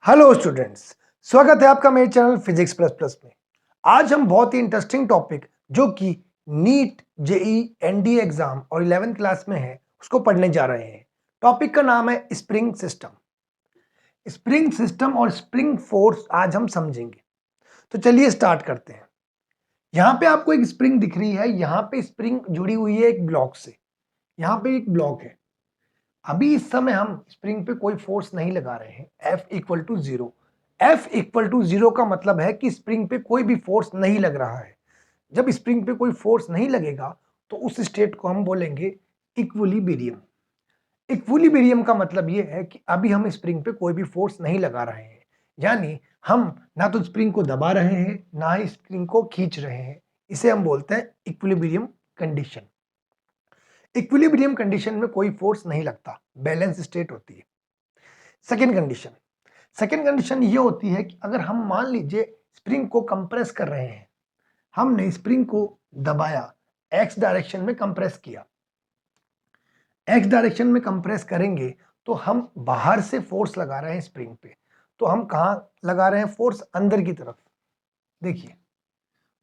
Hello students, स्वागत है आपका मेरे चैनल फिजिक्स प्लस प्लस में। आज हम बहुत ही इंटरेस्टिंग टॉपिक जो कि नीट जेई एनडीए एग्जाम और 11th क्लास में है उसको पढ़ने जा रहे हैं। टॉपिक का नाम है स्प्रिंग सिस्टम। स्प्रिंग सिस्टम और स्प्रिंग फोर्स आज हम समझेंगे। तो चलिए स्टार्ट करते हैं। यहाँ पे आपको एक स्प्रिंग दिख रही है, यहाँ पे स्प्रिंग जुड़ी हुई है एक ब्लॉक से। यहाँ पे एक ब्लॉक है। अभी इस समय हम स्प्रिंग पे कोई फोर्स नहीं लगा रहे हैं। F equal to zero. F equal to zero का मतलब है कि स्प्रिंग पे कोई भी फोर्स नहीं लग रहा है। जब स्प्रिंग पे कोई फोर्स नहीं लगेगा तो उस स्टेट को हम बोलेंगे इक्विलिब्रियम। इक्विलिब्रियम का मतलब ये है कि अभी हम स्प्रिंग पे कोई भी फोर्स नहीं लगा रहे हैं, यानी हम ना तो स्प्रिंग को दबा रहे हैं ना ही स्प्रिंग को खींच रहे हैं। इसे हम बोलते हैं इक्विलिब्रियम कंडीशन। इक्विलिब्रियम कंडीशन में कोई फोर्स नहीं लगता, बैलेंस स्टेट होती है। सेकेंड कंडीशन ये होती है कि अगर हम मान लीजिए स्प्रिंग को कंप्रेस कर रहे हैं, हमने स्प्रिंग को दबाया, एक्स डायरेक्शन में कंप्रेस किया। एक्स डायरेक्शन में कंप्रेस करेंगे तो हम बाहर से फोर्स लगा रहे हैं स्प्रिंग पे। तो हम कहां लगा रहे हैं फोर्स? अंदर की तरफ। देखिए,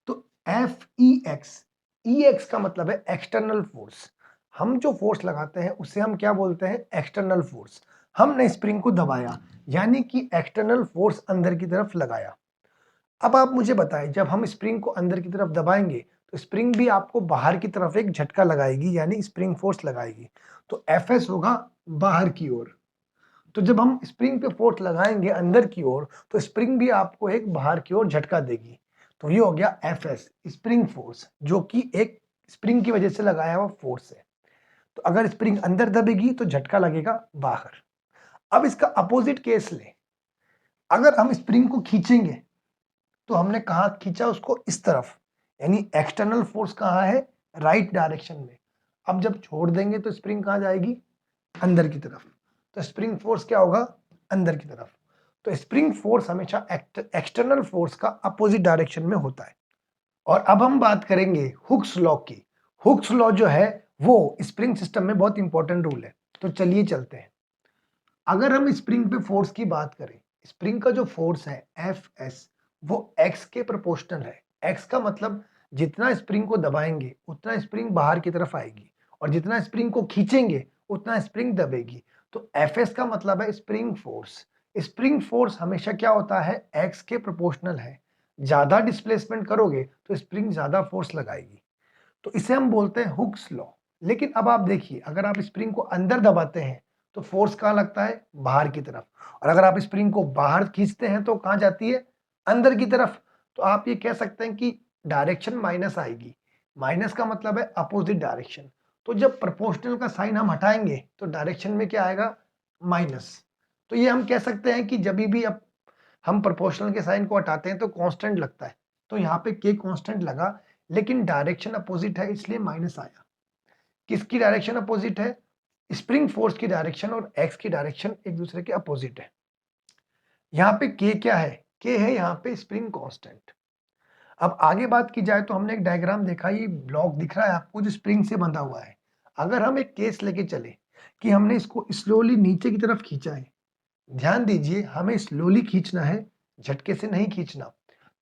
तो एफ ई एक्स का मतलब है एक्सटर्नल फोर्स। हम जो फोर्स लगाते हैं उसे हम क्या बोलते हैं? External force. हमने स्प्रिंग को दबाया यानी कि एक्सटर्नल फोर्स अंदर की तरफ लगाया। अब आप मुझे बताएं, जब हम स्प्रिंग को अंदर की तरफ दबाएंगे तो स्प्रिंग भी आपको बाहर की तरफ एक झटका लगाएगी, यानी स्प्रिंग फोर्स लगाएगी। तो एफ एस होगा बाहर की ओर। तो जब हम स्प्रिंग पे फोर्स लगाएंगे अंदर की ओर तो स्प्रिंग भी आपको एक बाहर की ओर झटका देगी। तो ये हो गया एफ एस, स्प्रिंग फोर्स, जो कि एक स्प्रिंग की वजह से लगाया हुआ फोर्स है। तो अगर स्प्रिंग अंदर दबेगी तो झटका लगेगा बाहर। अब इसका अपोजिट केस ले। अगर हम स्प्रिंग को खींचेंगे तो हमने कहा खींचा उसको इस तरफ, यानी एक्सटर्नल फोर्स कहाँ है? राइट डायरेक्शन में। अब जब छोड़ देंगे तो स्प्रिंग कहाँ जाएगी? अंदर की तरफ। तो स्प्रिंग फोर्स क्या होगा? अंदर की तरफ। तो स्प्रिंग फोर्स हमेशा एक्सटर्नल फोर्स का अपोजिट डायरेक्शन में होता है। और अब हम बात करेंगे हुक्स लॉ की। हुक्स लॉ जो है वो स्प्रिंग सिस्टम में बहुत इंपॉर्टेंट रूल है। तो चलिए चलते हैं। अगर हम स्प्रिंग पे फोर्स की बात करें, स्प्रिंग का जो फोर्स है एफ एस, वो एक्स के प्रोपोर्शनल है। एक्स का मतलब जितना स्प्रिंग को दबाएंगे उतना स्प्रिंग बाहर की तरफ आएगी, और जितना स्प्रिंग को खींचेंगे उतना स्प्रिंग दबेगी। तो एफ एस का मतलब है स्प्रिंग फोर्स। स्प्रिंग फोर्स हमेशा क्या होता है? एक्स के प्रोपोर्शनल है। ज्यादा डिस्प्लेसमेंट करोगे तो स्प्रिंग ज्यादा फोर्स लगाएगी। तो इसे हम बोलते हैं हुक्स लॉ। लेकिन अब आप देखिए, अगर आप स्प्रिंग को अंदर दबाते हैं तो फोर्स कहाँ लगता है? बाहर की तरफ। और अगर आप स्प्रिंग को बाहर खींचते हैं तो कहाँ जाती है? अंदर की तरफ। तो आप ये कह सकते हैं कि डायरेक्शन माइनस आएगी। माइनस का मतलब है अपोजिट डायरेक्शन। तो जब प्रोपोर्शनल का साइन हम हटाएंगे तो डायरेक्शन में क्या आएगा? माइनस। तो ये हम कह सकते हैं कि जब भी अब हम प्रोपोर्शनल के साइन को हटाते हैं तो कांस्टेंट लगता है। तो यहाँ पे के कांस्टेंट लगा, लेकिन डायरेक्शन अपोजिट है इसलिए माइनस आया। किसकी डायरेक्शन अपोजिट है? स्प्रिंग फोर्स की डायरेक्शन और एक्स की डायरेक्शन एक दूसरे के अपोजिट है। यहाँ पे के क्या है? के है यहाँ पे स्प्रिंग कांस्टेंट। अब आगे बात की जाए तो हमने एक डायग्राम देखा, ये ब्लॉक दिख रहा है आपको जो स्प्रिंग से बंधा हुआ है। अगर हम एक केस लेके चले कि हमने इसको स्लोली नीचे की तरफ खींचा है, ध्यान दीजिए हमें स्लोली खींचना है, झटके से नहीं खींचना।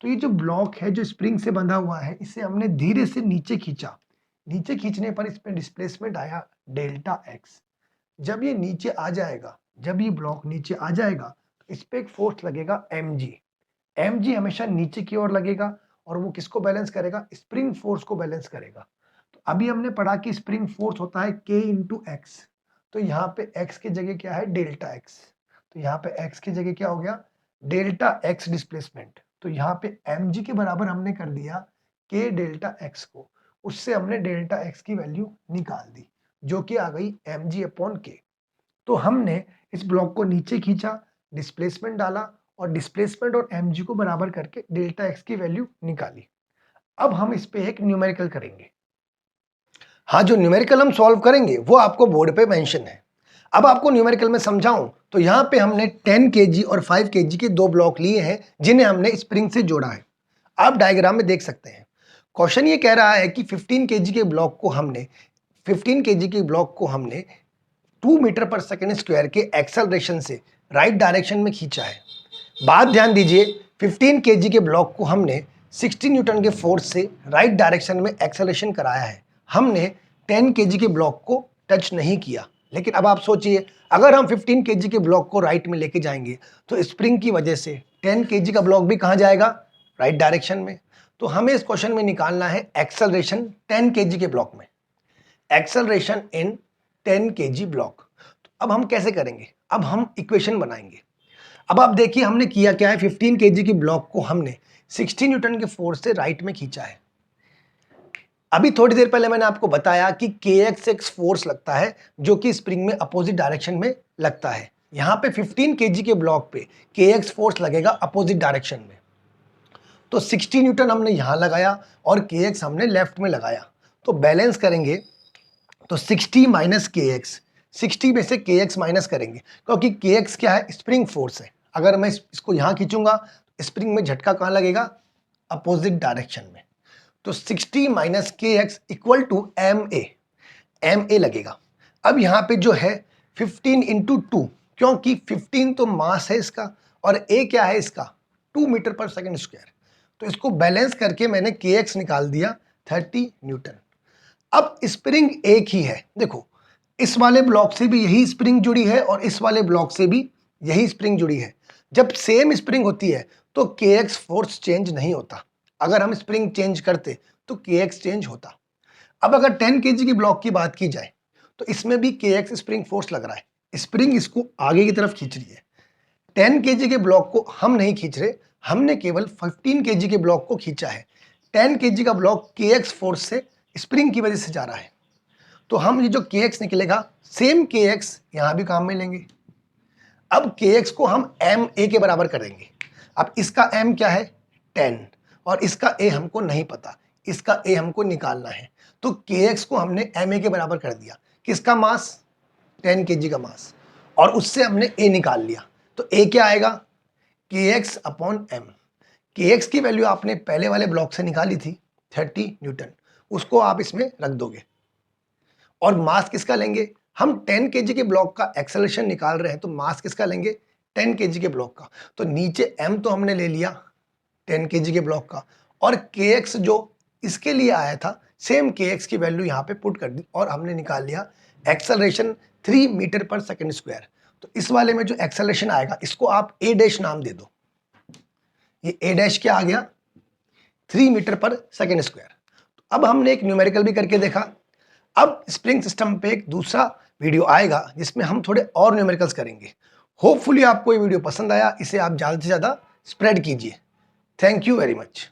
तो ये जो ब्लॉक है जो स्प्रिंग से बंधा हुआ है, इसे हमने धीरे से नीचे खींचा। नीचे खींचने पर इसमें डिस्प्लेसमेंट आया डेल्टा एक्स। जब ये नीचे आ जाएगा, जब ये ब्लॉक नीचे आ जाएगा तो इस पे एक फोर्स लगेगा mg। mg हमेशा नीचे की ओर लगेगा और वो किसको बैलेंस करेगा? स्प्रिंग फोर्स को बैलेंस करेगा। तो अभी हमने पढ़ा कि स्प्रिंग फोर्स होता है k इंटू एक्स। तो यहाँ पे x की जगह क्या है? Delta x. तो यहाँ पे x की जगह क्या हो गया? Delta x displacement. तो यहाँ पे mg के बराबर हमने कर दिया k डेल्टा एक्स को। उससे हमने डेल्टा एक्स की वैल्यू निकाल दी जो कि आ गई mg अपॉन k। तो हमने इस ब्लॉक को नीचे खींचा, डिस्प्लेसमेंट डाला और डिस्प्लेसमेंट और mg को बराबर करके डेल्टा एक्स की वैल्यू निकाली। अब हम इस पे एक न्यूमेरिकल करेंगे। हाँ, जो न्यूमेरिकल हम सॉल्व करेंगे वो आपको बोर्ड पे मेंशन है। अब आपको न्यूमेरिकल में समझाऊं तो यहाँ पे हमने 10 kg और 5 kg के दो ब्लॉक लिए हैं जिन्हें हमने स्प्रिंग से जोड़ा है। आप डायग्राम में देख सकते हैं। क्वेश्चन ये कह रहा है कि 15 kg के ब्लॉक को हमने 2 मीटर पर सेकेंड स्क्वायर के एक्सेलरेशन से राइट डायरेक्शन में खींचा है। बात ध्यान दीजिए, 15 केजी के ब्लॉक को हमने 60 न्यूटन के फोर्स से राइट डायरेक्शन में एक्सेलरेशन कराया है। हमने 10 केजी के ब्लॉक को टच नहीं किया। लेकिन अब आप सोचिए, अगर हम 15 केजी के ब्लॉक को राइट में लेके जाएंगे तो स्प्रिंग की वजह से 10 केजी का ब्लॉक भी कहाँ जाएगा? राइट डायरेक्शन में। तो हमें इस क्वेश्चन में निकालना है एक्सेलरेशन 10 केजी के ब्लॉक में, एक्सेलरेशन इन 10 केजी ब्लॉक। तो अब हम कैसे करेंगे? अब हम इक्वेशन बनाएंगे। अब आप देखिए हमने किया क्या है, 15 केजी की ब्लॉक को हमने 60 न्यूटन के फोर्स से राइट में खींचा है। अभी थोड़ी देर पहले मैंने आपको बताया कि kx एक फोर्स लगता है जो कि स्प्रिंग में अपोजिट डायरेक्शन में लगता है। यहां पे 15 केजी के ब्लॉक पे kx फोर्स लगेगा अपोजिट डायरेक्शन में। तो 60 न्यूटन हमने यहां लगाया और kx हमने लेफ्ट में लगाया। तो बैलेंस करेंगे तो 60 माइनस kx, 60 में से kx माइनस करेंगे क्योंकि kx क्या है? स्प्रिंग फोर्स है। अगर मैं इसको यहां खींचूंगा स्प्रिंग में झटका कहां लगेगा? अपोजिट डायरेक्शन में। तो 60 minus kx equal to ma लगेगा। अब यहां पे जो है 15 इंटू 2, क्योंकि 15 तो मास है इसका और a क्या है इसका? 2 मीटर पर सेकेंड स्क्वायर। तो इसको बैलेंस करके मैंने kx निकाल दिया 30 न्यूटन। अब स्प्रिंग एक ही है। देखो, इस वाले ब्लॉक से भी यही स्प्रिंग जुड़ी है और इस वाले ब्लॉक से भी यही स्प्रिंग जुड़ी है। जब सेम स्प्रिंग होती है तो kx फोर्स चेंज नहीं होता। अगर हम स्प्रिंग चेंज करते तो kx चेंज होता। अब अगर 10 केजी की ब्लॉक की बात की जाए तो इसमें भी kx स्प्रिंग फोर्स लग रहा है। स्प्रिंग इसको आगे की तरफ खींच रही है। 10 केजी के ब्लॉक को हम नहीं खींच रहे, हमने केवल 15 केजी के ब्लॉक को खींचा है। 10 केजी का ब्लॉक kx फोर्स से स्प्रिंग की वजह से जा रहा है। तो हम ये जो kx निकलेगा, सेम kx यहां भी काम में लेंगे। अब kx को हम ma के बराबर करेंगे। अब इसका m क्या है? 10 और इसका a हमको नहीं पता, इसका a हमको निकालना है। तो kx को हमने ma के बराबर कर दिया। किसका मास? 10 kg का मास। और उससे हमने a निकाल लिया। तो a क्या आएगा? kx upon m। kx की वैल्यू आपने पहले वाले ब्लॉक से निकाली थी 30 न्यूटन, उसको आप इसमें रख दोगे। और मास किसका लेंगे? हम 10 केजी के ब्लॉक का एक्सेलरेशन निकाल रहे हैं तो मास किसका लेंगे? 10 केजी के ब्लॉक का। तो नीचे m तो हमने ले लिया 10 केजी के ब्लॉक का, और kx जो इसके लिए आया था सेम kx की वैल्यू यहाँ पे पुट कर दी और हमने निकाल लिया एक्सेलरेशन 3 मीटर पर सेकेंड स्क्वायर। तो इस वाले में जो एक्सेलरेशन आएगा इसको आप a डैश नाम दे दो। ये a डैश क्या आ गया? 3 मीटर पर सेकेंड स्क्वायर। तो अब हमने एक न्यूमेरिकल भी करके देखा। अब स्प्रिंग सिस्टम पे एक दूसरा वीडियो आएगा जिसमें हम थोड़े और न्यूमेरिकल्स करेंगे। होपफुली आपको ये वीडियो पसंद आया, इसे आप ज़्यादा से ज़्यादा स्प्रेड कीजिए। Thank you very much.